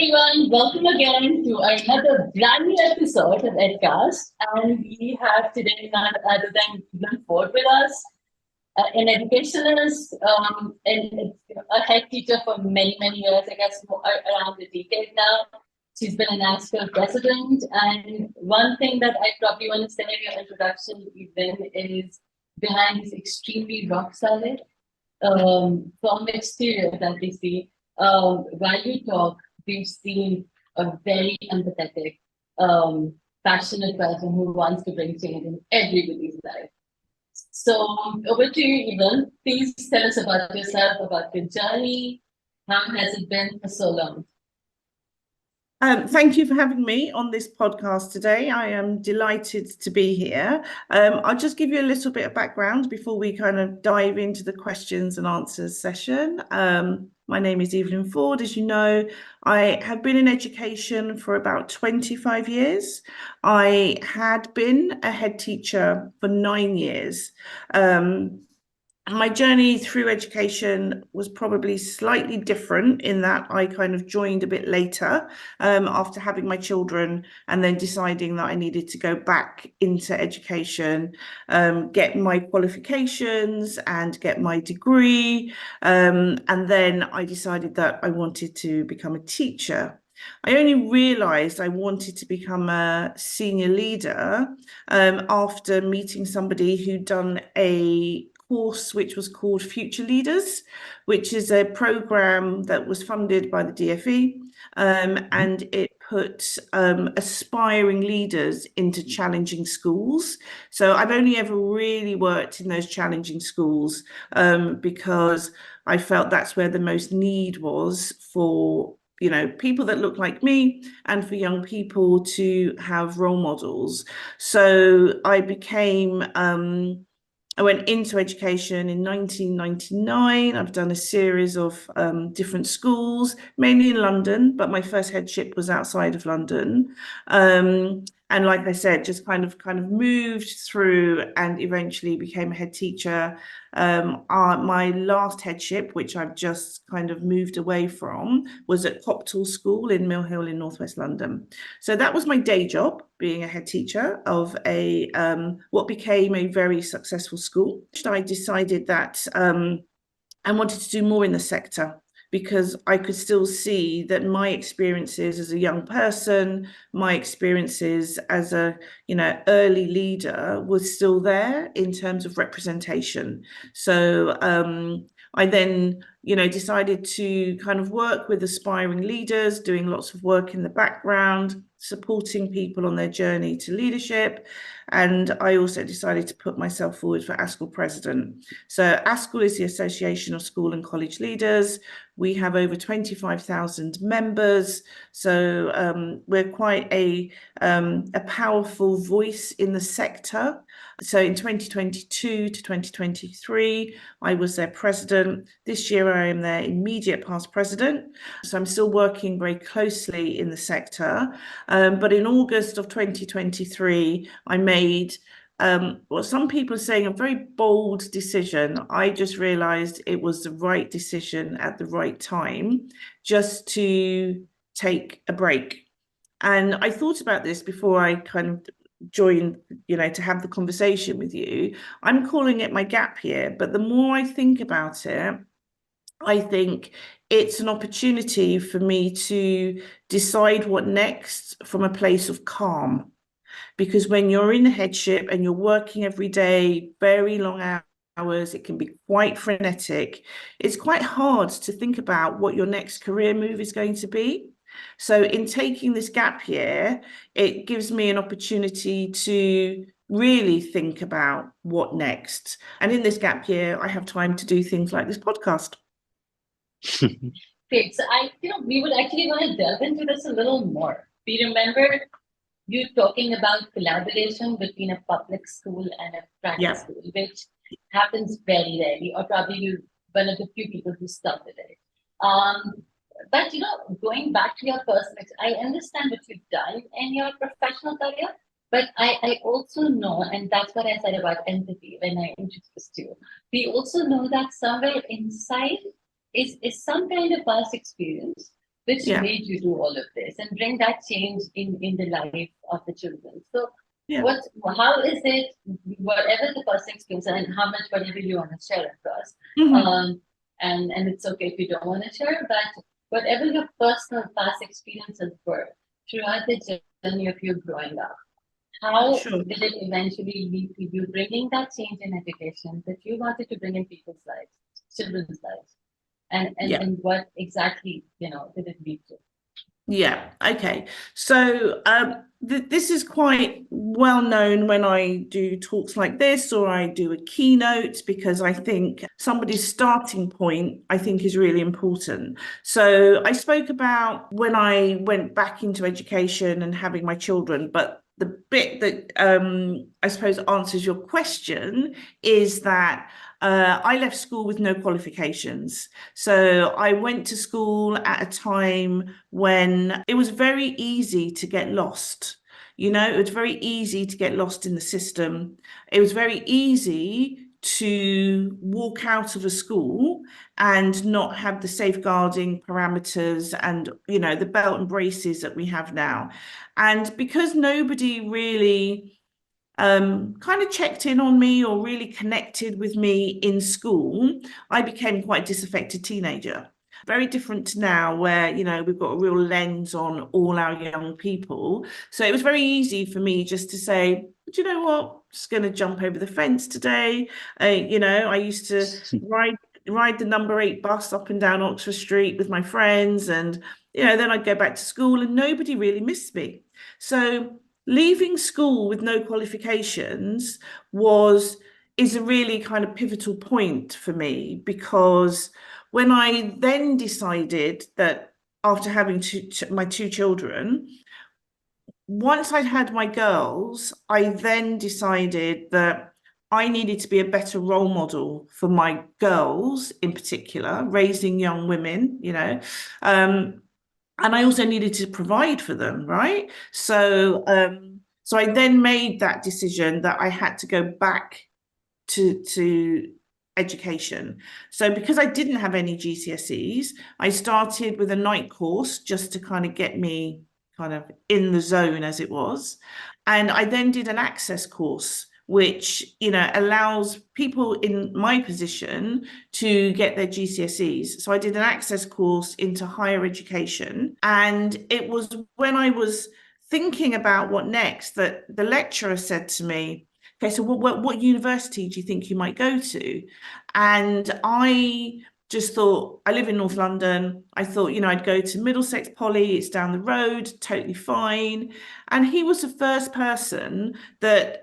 everyone, welcome again to another brand new episode of EdCast. And we have today none other than Evelyn Forde with us, an educationalist and a head teacher for many, many years, I guess around a decade now. She's been an ASCL president. And one thing that I probably want to say in your introduction, Evelyn, is behind this extremely rock solid from exterior that we see. While you talk, we've seen a very empathetic, passionate person who wants to bring change in everybody's life. So over to you, Evelyn. Please tell us about yourself, about your journey. How has it been for so long? Thank you for having me on this podcast today. I am delighted to be here. I'll just give you a little bit of background before we kind of dive into the questions and answers session. My name is Evelyn Forde. As you know, I have been in education for about 25 years. I had been a head teacher for 9 years. My journey through education was probably slightly different in that I kind of joined a bit later after having my children and then deciding that I needed to go back into education, get my qualifications and get my degree. And then I decided that I wanted to become a teacher. I only realised I wanted to become a senior leader after meeting somebody who'd done a course which was called Future Leaders, which is a program that was funded by the DfE, and it put aspiring leaders into challenging schools. So I've only ever really worked in those challenging schools because I felt that's where the most need was for people that look like me and for young people to have role models. So I went into education in 1999. I've done a series of different schools, mainly in London, but my first headship was outside of London. And like I said, just kind of moved through and eventually became a head teacher. My last headship, which I've just kind of moved away from, was at Copthall School in Mill Hill in Northwest London. So that was my day job, being a head teacher of a what became a very successful school. I decided that I wanted to do more in the sector, because I could still see that my experiences as a young person, my experiences as a early leader was still there in terms of representation. So I then decided to kind of work with aspiring leaders, doing lots of work in the background, supporting people on their journey to leadership. And I also decided to put myself forward for ASCL president. So ASCL is the Association of School and College Leaders. We have over 25,000 members. So we're quite a powerful voice in the sector. So in 2022 to 2023, I was their president. This year, I am their immediate past president. So I'm still working very closely in the sector. But in August of 2023, I made what some people are saying a very bold decision. I just realized it was the right decision at the right time, just to take a break. And I thought about this before I kind of joined, to have the conversation with you. I'm calling it my gap year, but the more I think about it, I think it's an opportunity for me to decide what next from a place of calm. Because when you're in the headship and you're working every day, very long hours, it can be quite frenetic. It's quite hard to think about what your next career move is going to be. So in taking this gap year, it gives me an opportunity to really think about what next. And in this gap year, I have time to do things like this podcast. Great. So we would actually want to delve into this a little more. We remember you talking about collaboration between a public school and a private school, which happens very rarely, or probably you're one of the few people who started it. But going back to your personal, I understand what you've done in your professional career, but I also know, and that's what I said about empathy when I introduced you. We also know that somewhere inside is some kind of past experience which Yeah. made you do all of this and bring that change in the life of the children. So Yeah. how is it, whatever the first experience and how much, whatever you want to share across, and it's okay if you don't want to share, but whatever your personal past experiences were throughout the journey of you growing up, how did it eventually lead to you bringing that change in education that you wanted to bring in people's lives, children's lives? And what exactly, did it lead to? Yeah, okay. So this is quite well known when I do talks like this or I do a keynote, because I think somebody's starting point, I think, is really important. So I spoke about when I went back into education and having my children, but the bit that I suppose answers your question is that I left school with no qualifications. So I went to school at a time when it was very easy to get lost. It was very easy to get lost in the system. It was very easy to walk out of a school and not have the safeguarding parameters and, the belt and braces that we have now. And because nobody really kind of checked in on me or really connected with me in school, I became quite a disaffected teenager. Very different to now, where we've got a real lens on all our young people. So it was very easy for me just to say, do you know what? Just going to jump over the fence today. I used to ride the number 8 bus up and down Oxford Street with my friends, and then I'd go back to school, and nobody really missed me. So leaving school with no qualifications is a really kind of pivotal point for me, because when I then decided that after having my 2 children, once I'd had my girls, I then decided that I needed to be a better role model for my girls in particular, raising young women, and I also needed to provide for them, right? So I then made that decision that I had to go back to education. So because I didn't have any GCSEs, I started with a night course just to kind of get me kind of in the zone, as it was. And I then did an access course, which, allows people in my position to get their GCSEs. So I did an access course into higher education. And it was when I was thinking about what next that the lecturer said to me, okay, so what university do you think you might go to? And I just thought, I live in North London. I thought, I'd go to Middlesex Poly. It's down the road, totally fine. And he was the first person that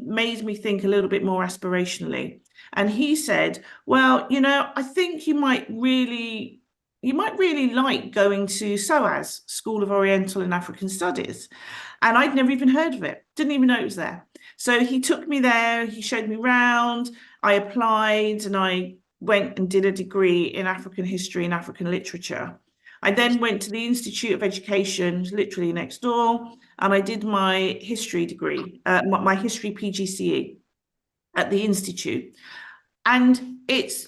made me think a little bit more aspirationally. And he said, well, I think you might really like going to SOAS, School of Oriental and African Studies. And I'd never even heard of it, didn't even know it was there. So he took me there, he showed me around, I applied, and I went and did a degree in African history and African literature. I then went to the Institute of Education, literally next door, and I did my history degree, my history PGCE at the Institute. And it's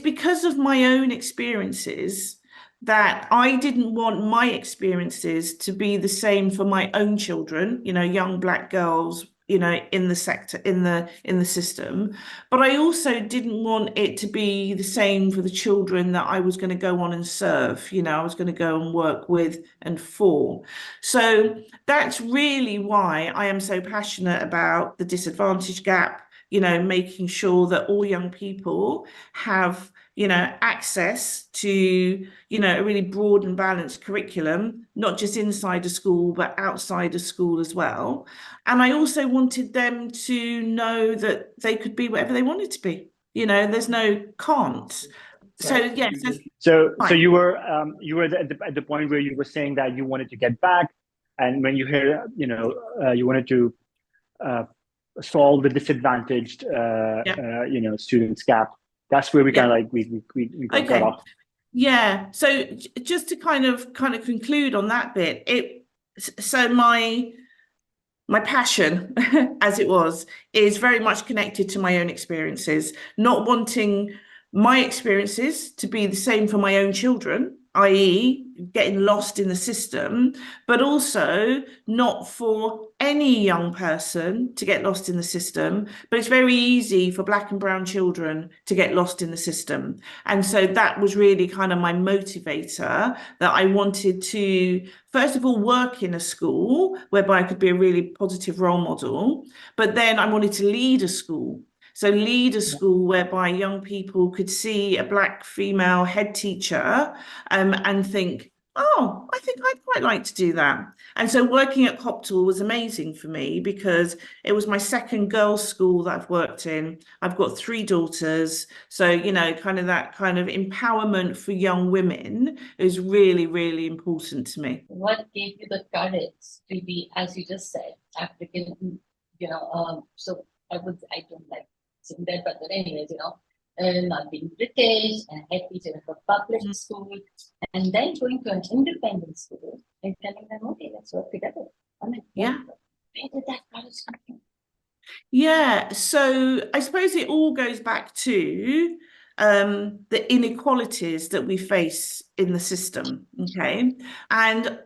because of my own experiences that I didn't want my experiences to be the same for my own children, young Black girls, in the sector, in the system. But I also didn't want it to be the same for the children that I was going to go on and serve, I was going to go and work with and for. So that's really why I am so passionate about the disadvantage gap, making sure that all young people have access to, a really broad and balanced curriculum, not just inside a school, but outside a school as well. And I also wanted them to know that they could be whatever they wanted to be. There's no can't. So, yes. So you were at the point where you were saying that you wanted to get back, and when you hear, you wanted to solve the disadvantaged, students gap. That's where we kind of like we got off. Yeah. So just to kind of conclude on that bit, so my passion, as it was, is very much connected to my own experiences, not wanting my experiences to be the same for my own children, i.e., getting lost in the system, but also not for any young person to get lost in the system. But it's very easy for Black and brown children to get lost in the system. And so that was really kind of my motivator, that I wanted to, first of all, work in a school whereby I could be a really positive role model, but then I wanted to lead a school. So lead a school whereby young people could see a Black female head teacher and think, oh, I think I'd quite like to do that. And so working at Copthall was amazing for me because it was my second girls' school that I've worked in. I've got 3 daughters. So, you know, kind of that kind of empowerment for young women is really, really important to me. What gave you the courage to be, as you just said, African, so I don't like saying that, but anyways, not being British and head teacher of a public school, and then going to an independent school and telling them, okay, let's work together. I mean, where did that courage come from? Yeah, so I suppose it all goes back to the inequalities that we face in the system, okay? And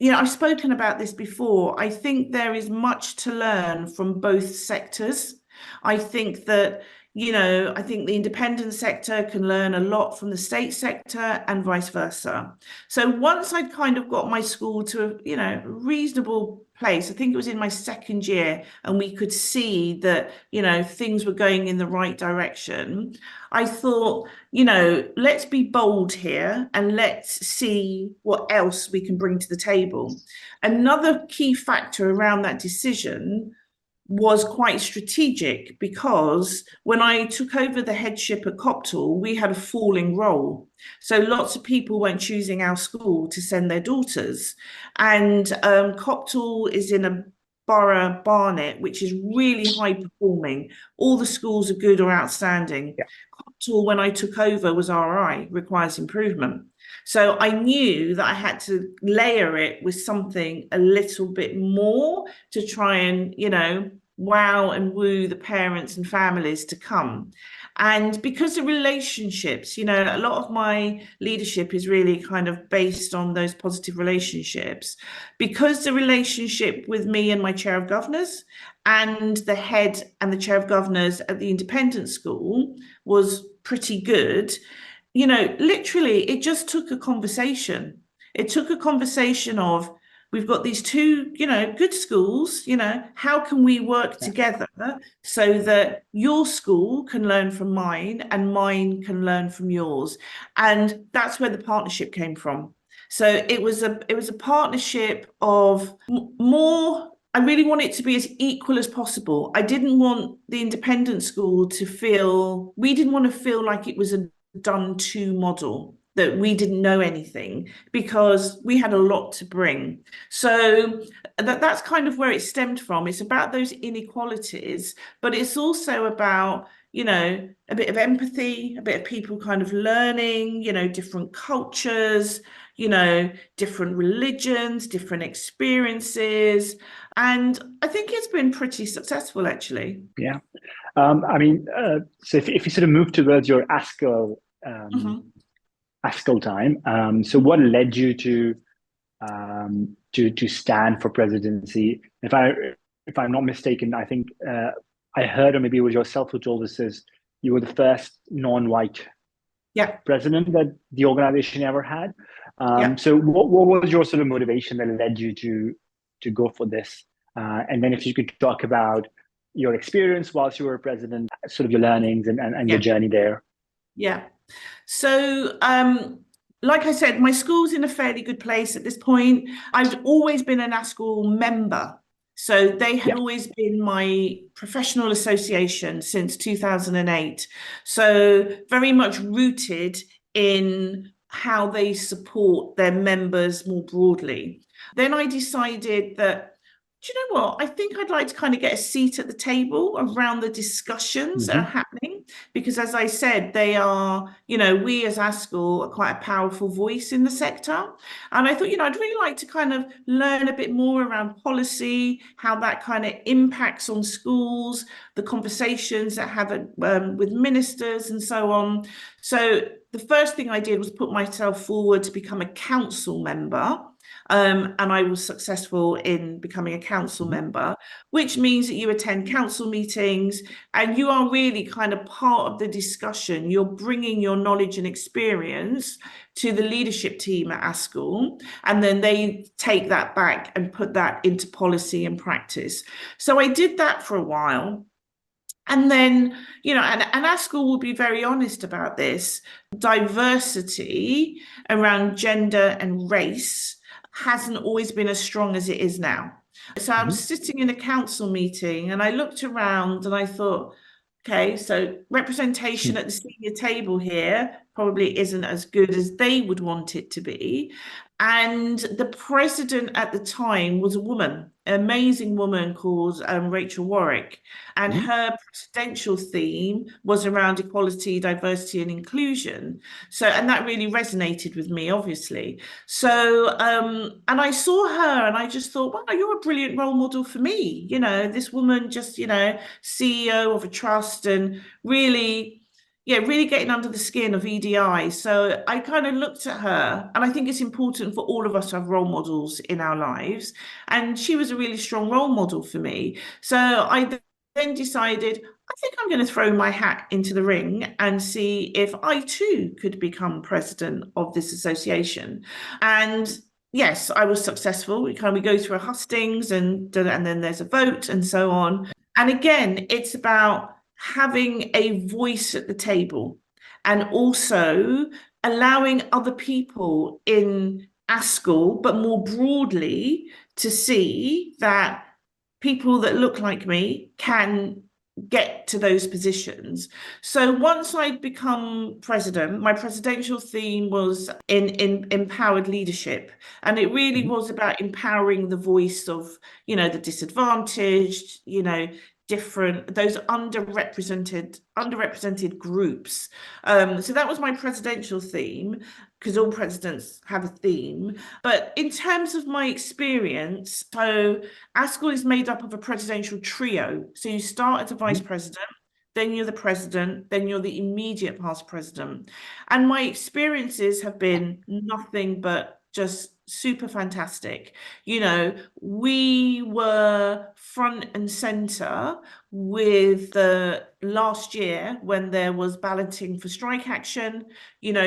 I've spoken about this before. I think there is much to learn from both sectors. I think that, I think the independent sector can learn a lot from the state sector and vice versa. So once I'd kind of got my school to a, reasonable place, I think it was in my second year, and we could see that, things were going in the right direction, I thought, let's be bold here and let's see what else we can bring to the table. Another key factor around that decision was quite strategic, because when I took over the headship at Copthall, we had a falling roll. So lots of people weren't choosing our school to send their daughters. And Copthall is in a borough, Barnet, which is really high performing. All the schools are good or outstanding. Yeah. Copthall, when I took over, was RI, requires improvement. So I knew that I had to layer it with something a little bit more to try and, wow and woo the parents and families to come. And because the relationships, a lot of my leadership is really kind of based on those positive relationships, because the relationship with me and my chair of governors and the head and the chair of governors at the independent school was pretty good. Literally, it just took a conversation. It took a conversation of, we've got these 2, good schools, how can we work together so that your school can learn from mine and mine can learn from yours? And that's where the partnership came from. So it was a partnership of more. I really want it to be as equal as possible. I didn't want the independent school we didn't want to feel like it was a done to model, that we didn't know anything, because we had a lot to bring. So that's kind of where it stemmed from. It's about those inequalities, but it's also about, a bit of empathy, a bit of people kind of learning, different cultures, different religions, different experiences. And I think it's been pretty successful, actually. Yeah. So if you sort of move towards your ASCL ASCL time, so what led you to stand for presidency? If I'm not mistaken, I think I heard, or maybe it was yourself who told us this, you were the first non-white president that the organization ever had. So what was your sort of motivation that led you to go for this? And then if you could talk about your experience whilst you were president, sort of your learnings and your journey there. Yeah. So, like I said, my school's in a fairly good place at this point. I've always been an ASCL member. So they had always been my professional association since 2008. So very much rooted in how they support their members more broadly. Then I decided that, do you know what? I think I'd like to kind of get a seat at the table around the discussions that are happening. because as I said, they are, we as ASCL are quite a powerful voice in the sector. And I thought, I'd really like to kind of learn a bit more around policy, how that kind of impacts on schools, the conversations that have with ministers and so on. So the first thing I did was put myself forward to become a council member. And I was successful in becoming a council member, which means that you attend council meetings and you are really kind of part of the discussion. You're bringing your knowledge and experience to the leadership team at ASCL, and then they take that back and put that into policy and practice. So I did that for a while. And then, and ASCL will be very honest about this, diversity around gender and race hasn't always been as strong as it is now. So I was sitting in a council meeting and I looked around and I thought, okay, so representation at the senior table here probably isn't as good as they would want it to be. And the president at the time was a woman, an amazing woman called Rachel Warwick. And her presidential theme was around equality, diversity, and inclusion. So, and that really resonated with me, obviously. So, and I saw her and I just thought, wow, you're a brilliant role model for me. This woman just, CEO of a trust and really getting under the skin of EDI. So I kind of looked at her, and I think it's important for all of us to have role models in our lives. And she was a really strong role model for me. So I then decided, I think I'm going to throw my hat into the ring and see if I too could become president of this association. And yes, I was successful. We go through a hustings and then there's a vote and so on. And again, it's about having a voice at the table and also allowing other people in ASCL, but more broadly, to see that people that look like me can get to those positions. So once I'd become president, my presidential theme was in empowered leadership. And it really was about empowering the voice of, the disadvantaged, different, those underrepresented groups. So that was my presidential theme, because all presidents have a theme. But in terms of my experience, so ASCL is made up of a presidential trio. So you start as a vice president, then you're the president, then you're the immediate past president. And my experiences have been nothing but just super fantastic. We were front and center with the last year when there was balloting for strike action,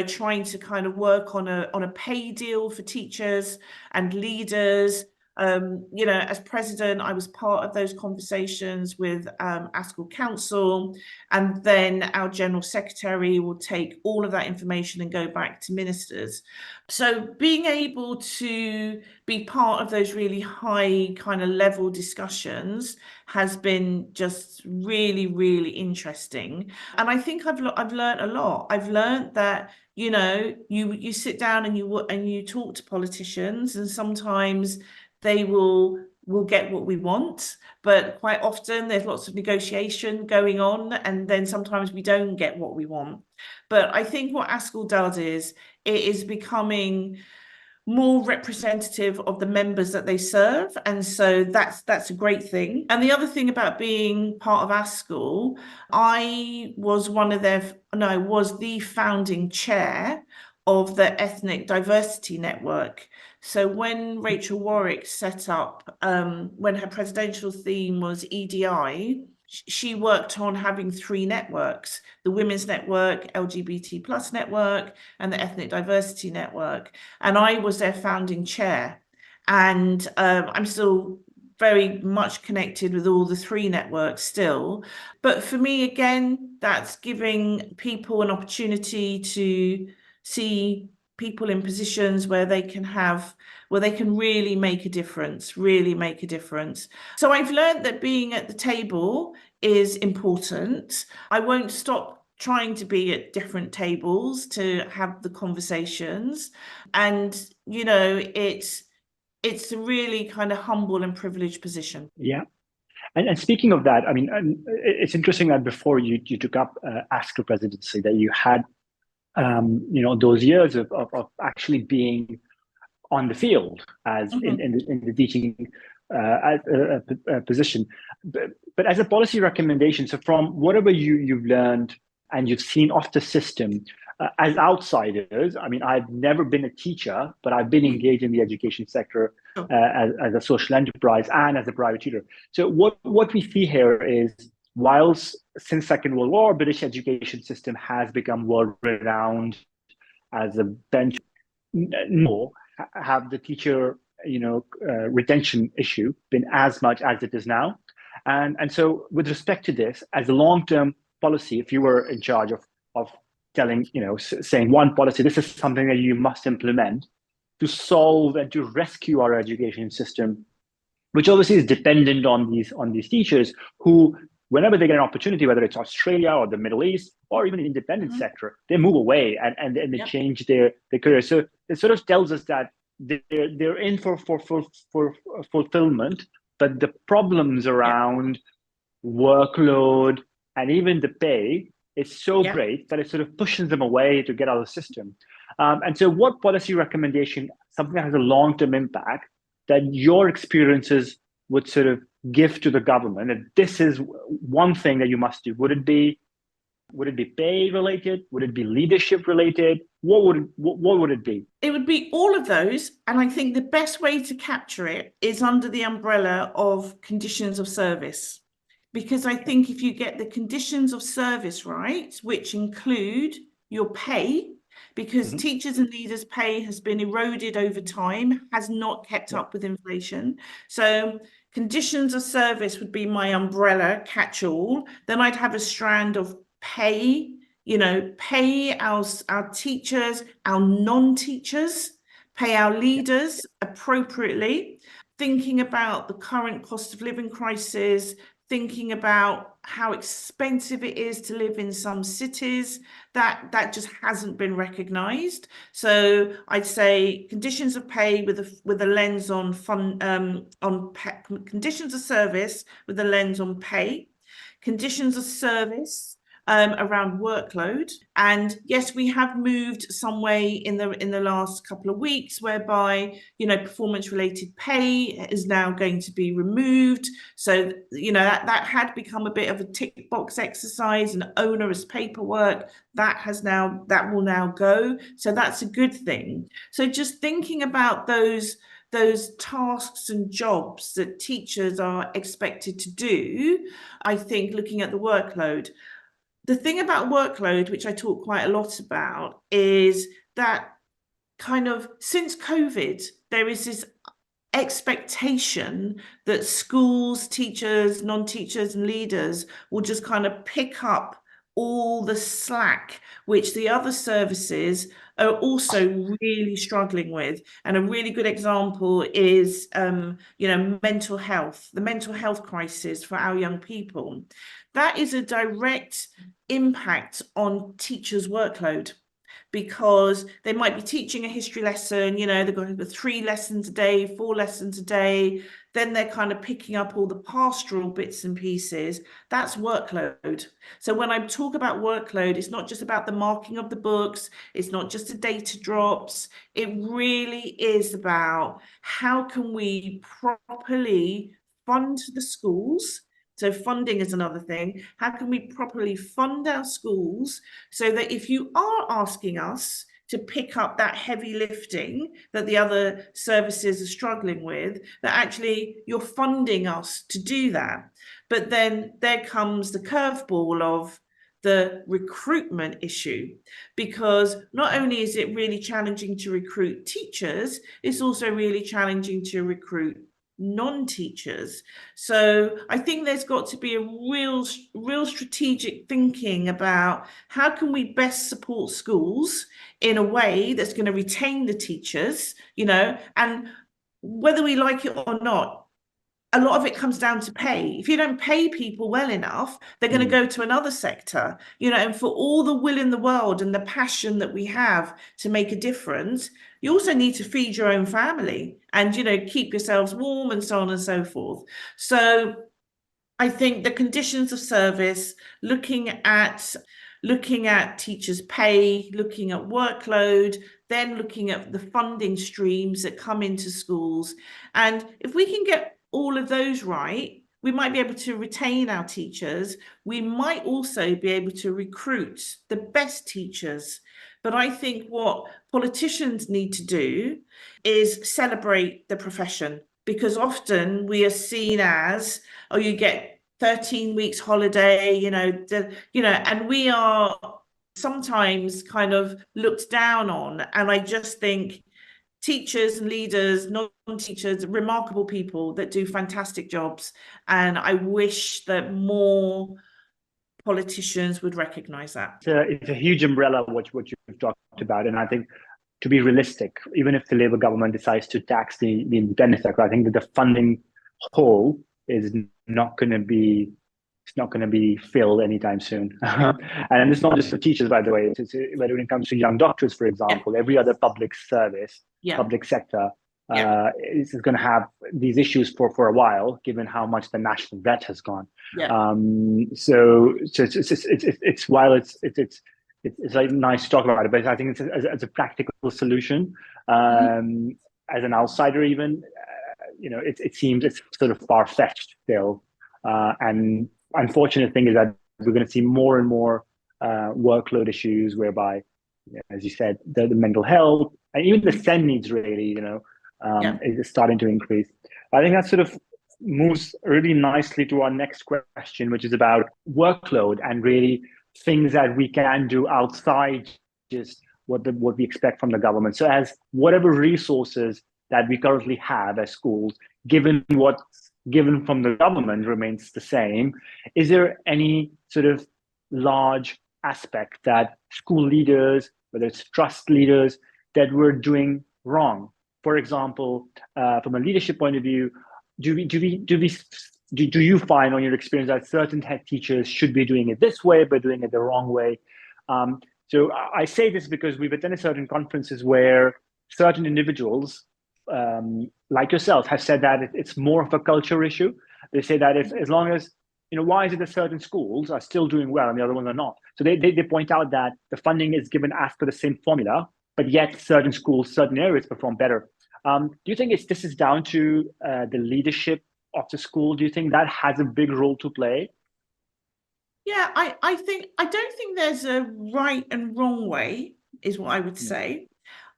trying to kind of work on a pay deal for teachers and leaders. As president, I was part of those conversations with ASCL Council, and then our General Secretary will take all of that information and go back to ministers. So being able to be part of those really high kind of level discussions has been just really, really interesting. And I think I've learned a lot. I've learned that you sit down and you talk to politicians, and sometimes they will get what we want, but quite often there's lots of negotiation going on, and then sometimes we don't get what we want. But I think what ASCL does is it is becoming more representative of the members that they serve, and so that's a great thing. And the other thing about being part of ASCL, I was was the founding chair of the Ethnic Diversity Network. So when Rachel Warwick set up, when her presidential theme was EDI, she worked on having 3 networks: the Women's Network, LGBT plus network, and the Ethnic Diversity Network. And I was their founding chair. And I'm still very much connected with all the 3 networks still. But for me, again, that's giving people an opportunity to see people in positions where they can really make a difference, So I've learned that being at the table is important. I won't stop trying to be at different tables to have the conversations. And, it's a really kind of humble and privileged position. Yeah. And speaking of that, I mean, it's interesting that before you took up ASCL presidency, that you had those years of actually being on the field as in the teaching position. But as a policy recommendation, so from whatever you've learned and you've seen of the system, as outsiders, I mean, I've never been a teacher, but I've been engaged in the education sector as a social enterprise and as a private tutor. So what we see here is, whilst since Second World War, British education system has become world-renowned as a bench, no, have the teacher retention issue been as much as it is now. And so with respect to this, as a long-term policy, if you were in charge of telling, saying one policy, this is something that you must implement to solve and to rescue our education system, which obviously is dependent on these teachers who, whenever they get an opportunity, whether it's Australia or the Middle East or even the independent sector, they move away and they change their career. So it sort of tells us that they're in for fulfillment, but the problems around workload and even the pay is so great that it sort of pushes them away to get out of the system. And so what policy recommendation, something that has a long-term impact, that your experiences would sort of give to the government, that this is one thing that you must do? Would it be pay related? Would it be leadership related? What would it be? It would be all of those. And I think the best way to capture it is under the umbrella of conditions of service. Because I think if you get the conditions of service right, which include your pay, because teachers and leaders' pay has been eroded over time, has not kept up with inflation. So conditions of service would be my umbrella catch-all. Then I'd have a strand of pay, pay our teachers, our non-teachers, pay our leaders appropriately, thinking about the current cost of living crisis, thinking about how expensive it is to live in some cities, that just hasn't been recognised. So I'd say conditions of pay with a lens on conditions of service with a lens on pay, conditions of service around workload. And yes, we have moved some way in the last couple of weeks, whereby performance related pay is now going to be removed. So that had become a bit of a tick box exercise and onerous paperwork. That will now go. So that's a good thing. So just thinking about those tasks and jobs that teachers are expected to do, I think looking at the workload. The thing about workload, which I talk quite a lot about, is that kind of since COVID, there is this expectation that schools, teachers, non-teachers and leaders will just kind of pick up all the slack, which the other services are also really struggling with. And a really good example is, mental health, the mental health crisis for our young people. That is a direct impact on teachers' workload, because they might be teaching a history lesson, they're going to 3 lessons a day, 4 lessons a day, then they're kind of picking up all the pastoral bits and pieces. That's workload. So when I talk about workload, it's not just about the marking of the books, it's not just the data drops, it really is about how can we properly fund the schools. So funding is another thing. How can we properly fund our schools so that if you are asking us to pick up that heavy lifting that the other services are struggling with, that actually you're funding us to do that? But then there comes the curveball of the recruitment issue, because not only is it really challenging to recruit teachers, it's also really challenging to recruit non-teachers. So I think there's got to be a real strategic thinking about how can we best support schools in a way that's going to retain the teachers, and whether we like it or not, a lot of it comes down to pay. If you don't pay people well enough, they're going to go to another sector, and for all the will in the world and the passion that we have to make a difference, you also need to feed your own family and, keep yourselves warm and so on and so forth. So I think the conditions of service, looking at teachers' pay, looking at workload, then looking at the funding streams that come into schools. And if we can get all of those right, we might be able to retain our teachers. We might also be able to recruit the best teachers. But I think what politicians need to do is celebrate the profession, because often we are seen as, oh, you get 13 weeks holiday, and we are sometimes kind of looked down on. And I just think teachers and leaders, non-teachers, remarkable people that do fantastic jobs. And I wish that more politicians would recognize that. It's a huge umbrella, what you've talked about. And I think, to be realistic, even if the Labour government decides to tax the independent sector, I think that the funding hole is not going to be filled anytime soon. And it's not just for teachers, by the way. It's when it comes to young doctors, for example, every other public service, public sector is going to have these issues for a while, given how much the national debt has gone. So it's while it's like nice to talk about it, but I think it's as a practical solution. As an outsider, even it seems it's sort of far-fetched still. And unfortunate thing is that we're going to see more and more workload issues, whereby, as you said, the mental health and even the SEND needs really, is starting to increase. I think that sort of moves really nicely to our next question, which is about workload and really things that we can do outside just what we expect from the government. So as whatever resources that we currently have as schools, given what's given from the government remains the same, is there any sort of large aspect that school leaders, whether it's trust leaders, that we're doing wrong? For example, from a leadership point of view, do you find on your experience that certain head teachers should be doing it this way but doing it the wrong way? So I say this because we've attended certain conferences where certain individuals, like yourself, have said that it's more of a culture issue. They say that as long as, why is it that certain schools are still doing well and the other ones are not? So they point out that the funding is given as per the same formula, but yet certain schools, certain areas perform better. Do you think this is down to the leadership of the school? Do you think that has a big role to play? Yeah, I don't think there's a right and wrong way, is what I would say.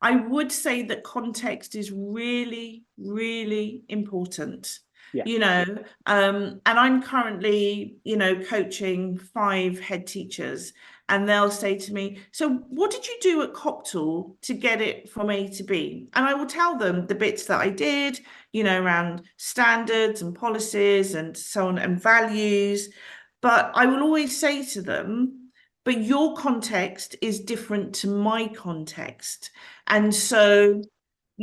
I would say that context is really, really important. And I'm currently, coaching 5 head teachers, and they'll say to me, so what did you do at Copthall to get it from A to B? And I will tell them the bits that I did, around standards and policies and so on and values. But I will always say to them, but your context is different to my context. And so,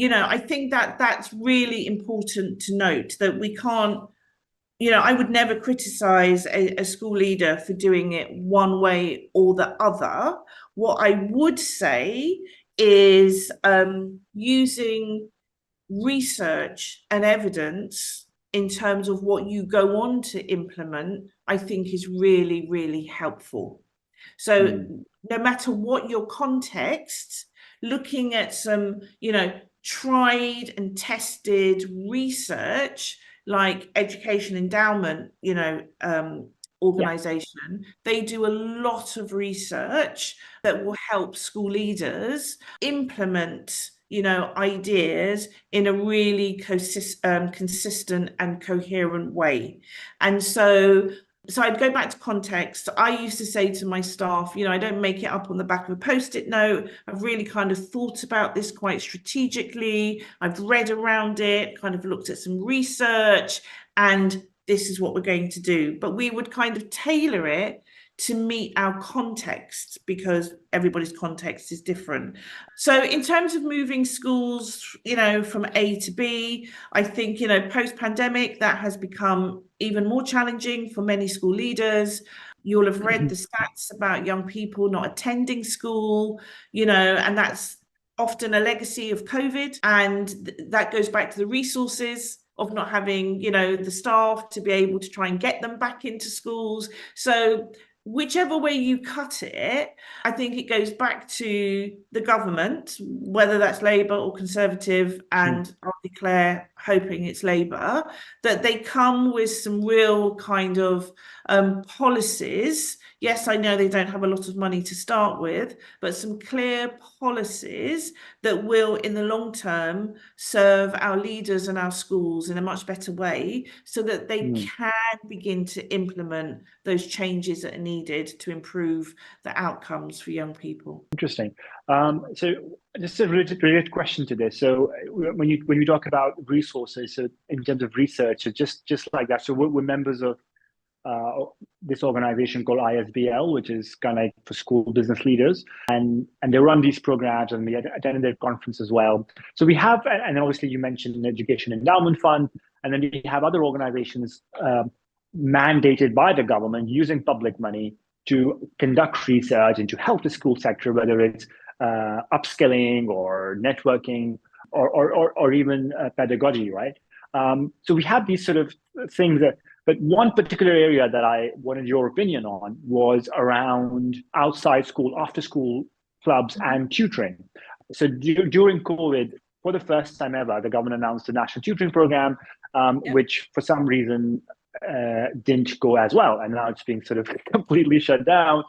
I think that that's really important to note, that we can't, I would never criticize a school leader for doing it one way or the other. What I would say is using research and evidence in terms of what you go on to implement, I think is really, really helpful. So no matter what your context, looking at some, tried and tested research, like Education Endowment, organization, they do a lot of research that will help school leaders implement, ideas in a really consistent and coherent way. And so I'd go back to context. I used to say to my staff, I don't make it up on the back of a Post-it note. I've really kind of thought about this quite strategically. I've read around it, kind of looked at some research, and this is what we're going to do. But we would kind of tailor it to meet our context, because everybody's context is different. So in terms of moving schools, from A to B, I think, post-pandemic, that has become even more challenging for many school leaders. You'll have read the stats about young people not attending school, and that's often a legacy of COVID. And that goes back to the resources of not having, you know, the staff to be able to try and get them back into schools. So whichever way you cut it, I think it goes back to the government, whether that's Labour or Conservative, and I'll declare hoping it's Labour, that they come with some real kind of policies. Yes, I know they don't have a lot of money to start with, but some clear policies that will, in the long term, serve our leaders and our schools in a much better way, so that they can begin to implement those changes that are needed to improve the outcomes for young people. Interesting. So just a related question to this. So when you talk about resources, so in terms of research, so just like that. So we're members of this organization called ISBL, which is kind of like for school business leaders, and they run these programs, and we attended their conference as well. So we have, and obviously you mentioned an education endowment fund, and then we have other organizations mandated by the government using public money to conduct research and to help the school sector, whether it's upskilling or networking or even pedagogy, right? So we have these sort of things that. But one particular area that I wanted your opinion on was around outside school, after school clubs and tutoring. So during COVID, for the first time ever, the government announced a national tutoring program, which for some reason didn't go as well. And now it's being sort of completely shut down.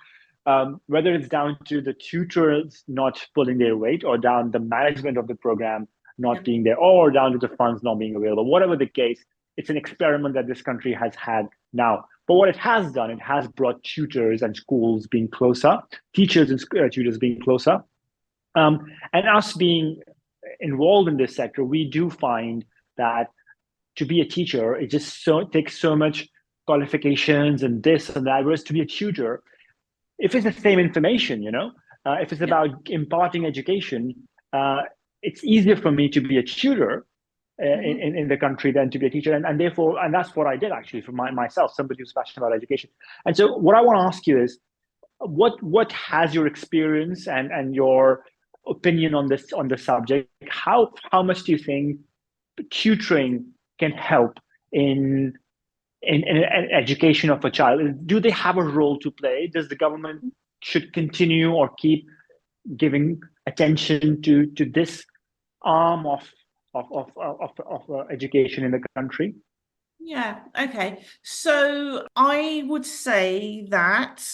Whether it's down to the tutors not pulling their weight, or down the management of the program not being there, or down to the funds not being available, whatever the case, it's an experiment that this country has had now. But what it has done, it has brought tutors and schools being closer, teachers and tutors being closer. And us being involved in this sector, we do find that to be a teacher, it just takes so much qualifications and this and that. Whereas to be a tutor, if it's the same information, you know, if it's about imparting education, it's easier for me to be a tutor in the country than to be a teacher, and therefore, and that's what I did actually for myself, somebody who's passionate about education. And so, what I want to ask you is, what has your experience and your opinion on the subject? How much do you think tutoring can help in education of a child? Do they have a role to play? Does the government should continue or keep giving attention to this arm of education in the country? Yeah, okay. So I would say that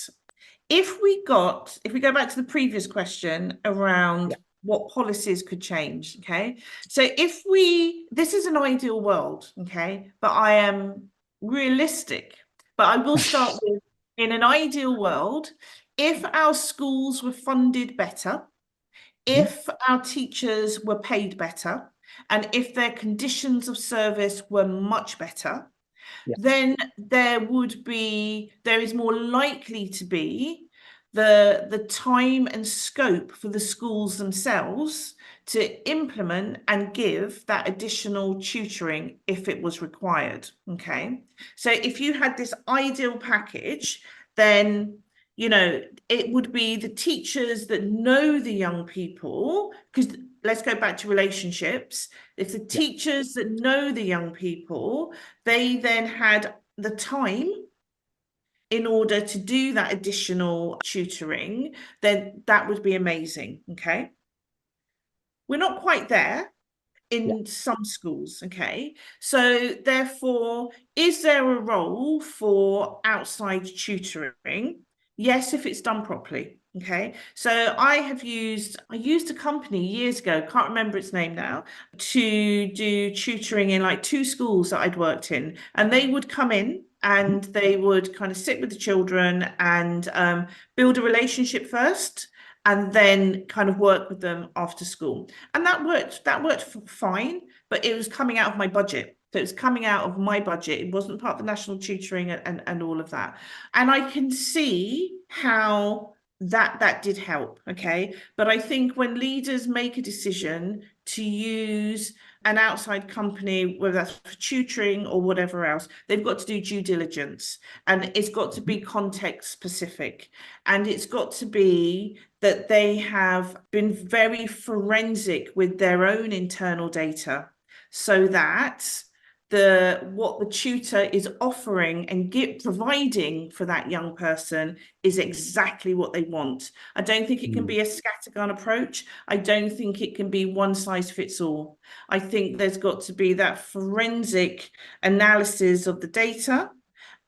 if we go back to the previous question around what policies could change, okay? So this is an ideal world, okay? But I am realistic. But I will start with, in an ideal world, if our schools were funded better, if our teachers were paid better, and if their conditions of service were much better, then there is more likely to be the time and scope for the schools themselves to implement and give that additional tutoring if it was required. Okay, so if you had this ideal package, then you know, it would be the teachers that know the young people, because let's go back to relationships. If the teachers that know the young people, they then had the time in order to do that additional tutoring, then that would be amazing, okay? We're not quite there in some schools, okay? So therefore, is there a role for outside tutoring? Yes, if it's done properly, okay? So I used a company years ago, can't remember its name now, to do tutoring in like 2 schools that I'd worked in. And they would come in and they would kind of sit with the children and build a relationship first, and then kind of work with them after school. And that worked fine, but it was coming out of my budget. So it was coming out of my budget. It wasn't part of the national tutoring and all of that. And I can see how that did help, okay? But I think when leaders make a decision to use an outside company, whether that's for tutoring or whatever else, they've got to do due diligence, and it's got to be context specific, and it's got to be that they have been very forensic with their own internal data, so that what the tutor is offering and providing for that young person is exactly what they want. I don't think it can be a scattergun approach. I don't think it can be one size fits all. I think there's got to be that forensic analysis of the data,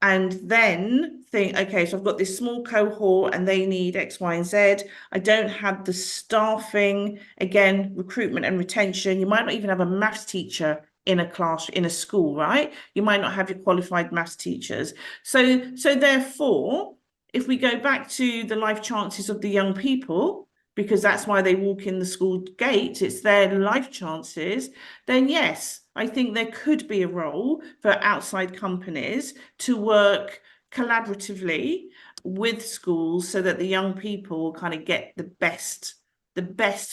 and then think, okay, so I've got this small cohort and they need X, Y, and Z. I don't have the staffing, again, recruitment and retention. You might not even have a maths teacher in a class, in a school, right? You might not have your qualified maths teachers. So therefore, if we go back to the life chances of the young people, because that's why they walk in the school gate, it's their life chances, then yes, I think there could be a role for outside companies to work collaboratively with schools so that the young people kind of get the best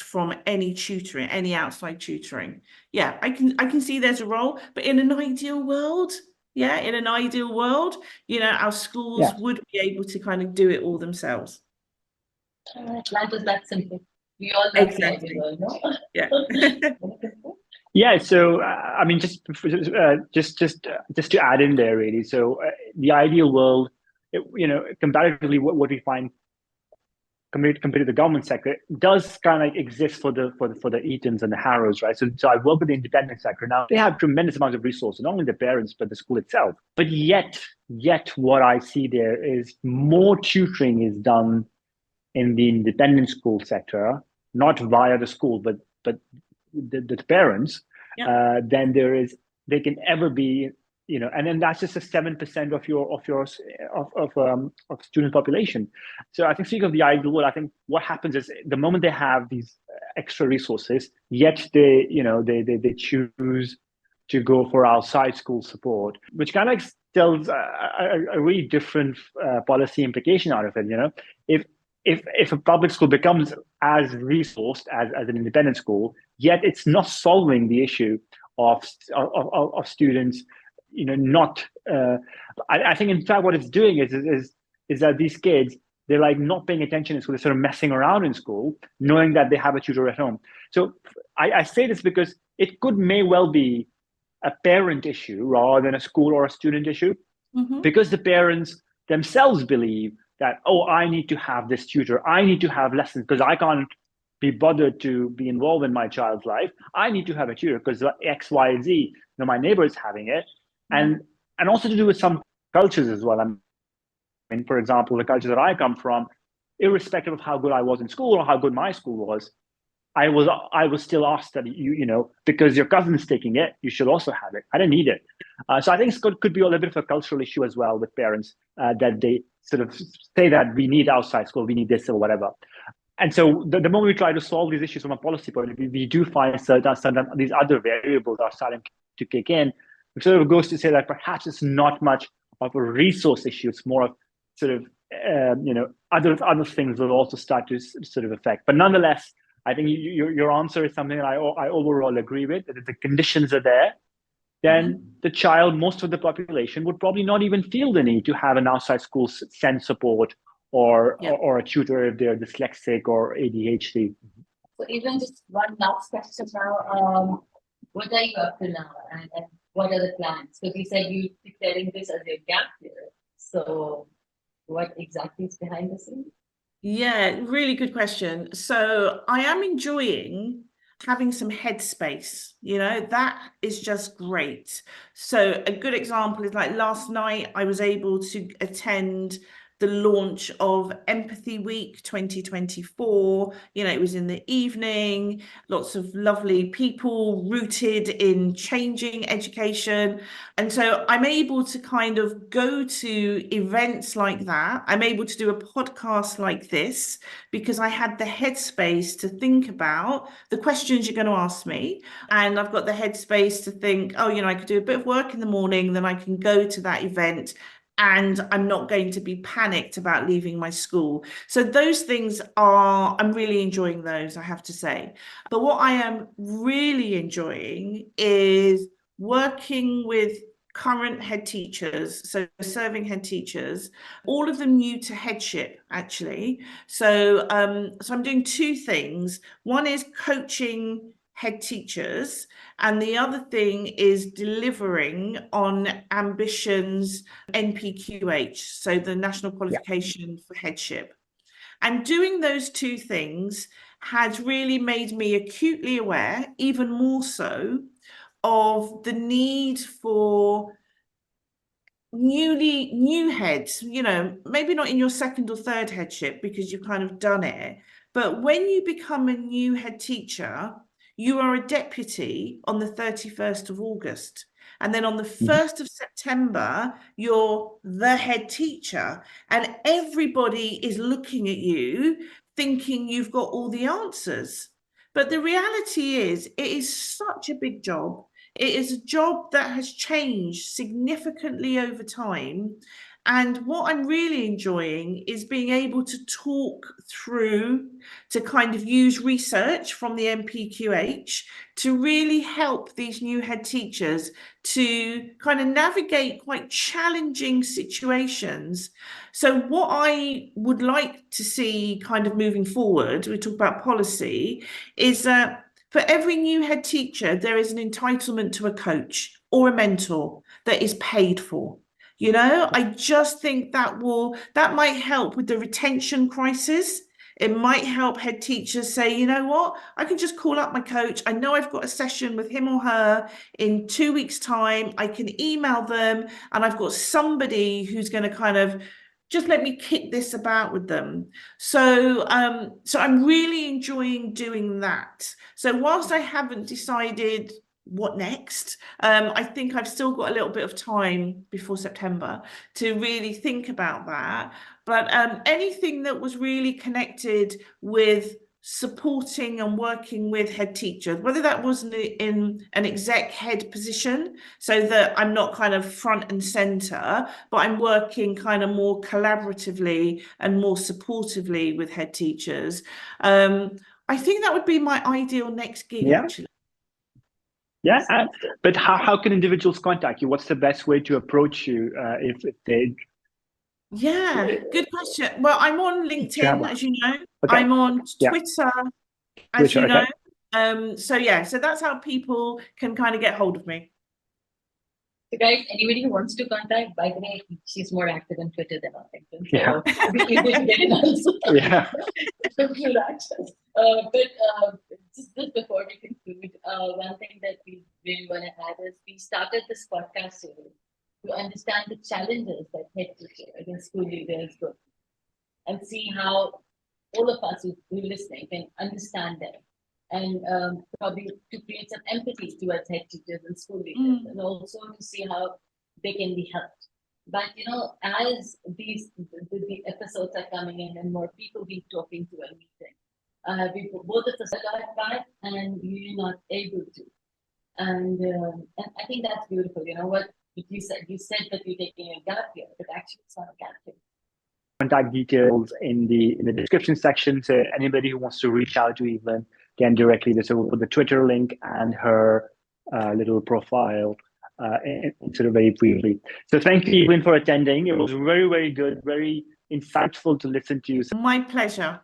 from any tutoring, any outside tutoring. Yeah, I can see there's a role, but in an ideal world, our schools would be able to kind of do it all themselves. Life is that simple. We all know exactly. No? Yeah. Yeah. So I mean, just to add in there, really. So the ideal world, comparatively, what we find compared to the government sector does kind of exist for the Eatons and the Harrows, right? So I work with the independent sector now. They have tremendous amounts of resources, not only the parents but the school itself. But yet what I see there is more tutoring is done in the independent school sector, not via the school, but the parents, than they can ever be, and then that's just a 7% of student population. So I think, speaking of the ideal world, I think what happens is the moment they have these extra resources, yet they choose to go for outside school support, which kind of tells a really different policy implication out of it. If a public school becomes as resourced as an independent school, yet it's not solving the issue of students, not. I think in fact what it's doing is that these kids, they're like not paying attention in school. They're sort of messing around in school, knowing that they have a tutor at home. So I say this because it may well be a parent issue rather than a school or a student issue, because the parents themselves believe that, I need to have this tutor. I need to have lessons because I can't be bothered to be involved in my child's life. I need to have a tutor because X, Y, and Z, my neighbor is having it. And also to do with some cultures as well. I mean, for example, the culture that I come from, irrespective of how good I was in school or how good my school was, I was still asked that because your cousin's taking it, you should also have it. I didn't need it. So I think it could be a little bit of a cultural issue as well with parents, that they sort of say that we need outside school, we need this or whatever. And so the moment we try to solve these issues from a policy point of view, we do find certain these other variables are starting to kick in. It sort of goes to say that perhaps it's not much of a resource issue. It's more of sort of other things will also start to sort of affect. But nonetheless, I think your answer is something that I overall agree with, that if the conditions are there, then the child, most of the population, would probably not even feel the need to have an outside school send support or a tutor if they're dyslexic or ADHD. So even just one last question now. What are you up to now, and what are the plans? Because you said you're declaring this as your gap year. So what exactly is behind the scenes? Yeah, really good question. So I am enjoying having some headspace, that is just great. So a good example is like last night, I was able to attend the launch of Empathy Week 2024. It was in the evening, lots of lovely people rooted in changing education. And so I'm able to kind of go to events like that. I'm able to do a podcast like this because I had the headspace to think about the questions you're going to ask me. And I've got the headspace to think, I could do a bit of work in the morning, then I can go to that event. And I'm not going to be panicked about leaving my school. So those things I'm really enjoying those, I have to say. But what I am really enjoying is working with current head teachers, so serving head teachers, all of them new to headship, actually. So I'm doing two things. One is coaching head teachers, and the other thing is delivering on Ambition's NPQH, so the National Qualification for Headship. And doing those two things has really made me acutely aware, even more so, of the need for new heads, you know, maybe not in your second or third headship because you've kind of done it, but when you become a new head teacher, you are a deputy on the 31st of August. And then on the 1st of September, you're the head teacher, and everybody is looking at you thinking you've got all the answers. But the reality is, it is such a big job. It is a job that has changed significantly over time. And what I'm really enjoying is being able to talk through, to kind of use research from the NPQH to really help these new head teachers to kind of navigate quite challenging situations. So what I would like to see kind of moving forward, we talk about policy, is that for every new head teacher, there is an entitlement to a coach or a mentor that is paid for. You know, I just think that might help with the retention crisis. It might help head teachers say, you know what, I can just call up my coach. I know I've got a session with him or her in 2 weeks' time. I can email them and I've got somebody who's going to kind of just let me kick this about with them. So I'm really enjoying doing that. So whilst I haven't decided what next, I think I've still got a little bit of time before September to really think about that. But anything that was really connected with supporting and working with head teachers, whether that was in an exec head position, so that I'm not kind of front and center, but I'm working kind of more collaboratively and more supportively with head teachers. I think that would be my ideal next gig, actually. Yeah, but how can individuals contact you? What's the best way to approach you if they... Yeah, good question. Well, I'm on LinkedIn, as you know. Okay. I'm on Twitter, as you know. Okay. So that's how people can kind of get hold of me. So guys, anybody who wants to contact, by the way, she's more active on Twitter than on LinkedIn. So it'll be easy to get in also. Yeah. Good access. But just before we conclude, one thing that we really want to add is we started this podcast series to understand the challenges that head teachers and school leaders go through and see how all of us who are listening can understand them. And probably to create some empathy towards head teachers and school leaders, and also to see how they can be helped. But you know, as the episodes are coming in and more people be talking to and meeting, we both of us got back and you're not able to. And I think that's beautiful. You know what you said? You said that you're taking a gap year, but actually it's not a gap year. Contact details in the description section. So anybody who wants to reach out to Evelyn can directly. So we'll put the Twitter link and her little profile sort of very briefly. So thank you, Evelyn, for attending. It was very, very good, very insightful to listen to you. My pleasure.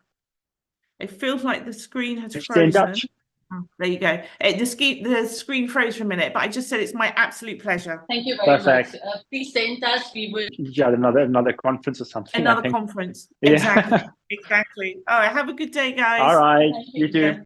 It feels like the screen has frozen. Stay in touch. Oh, there you go. The screen froze for a minute, but I just said it's my absolute pleasure. Thank you very Perfect. much. Please stay in touch. We will. Yeah, another conference or something. Another conference. Yeah. Exactly. Exactly. All right. Have a good day, guys. All right. Thank You too.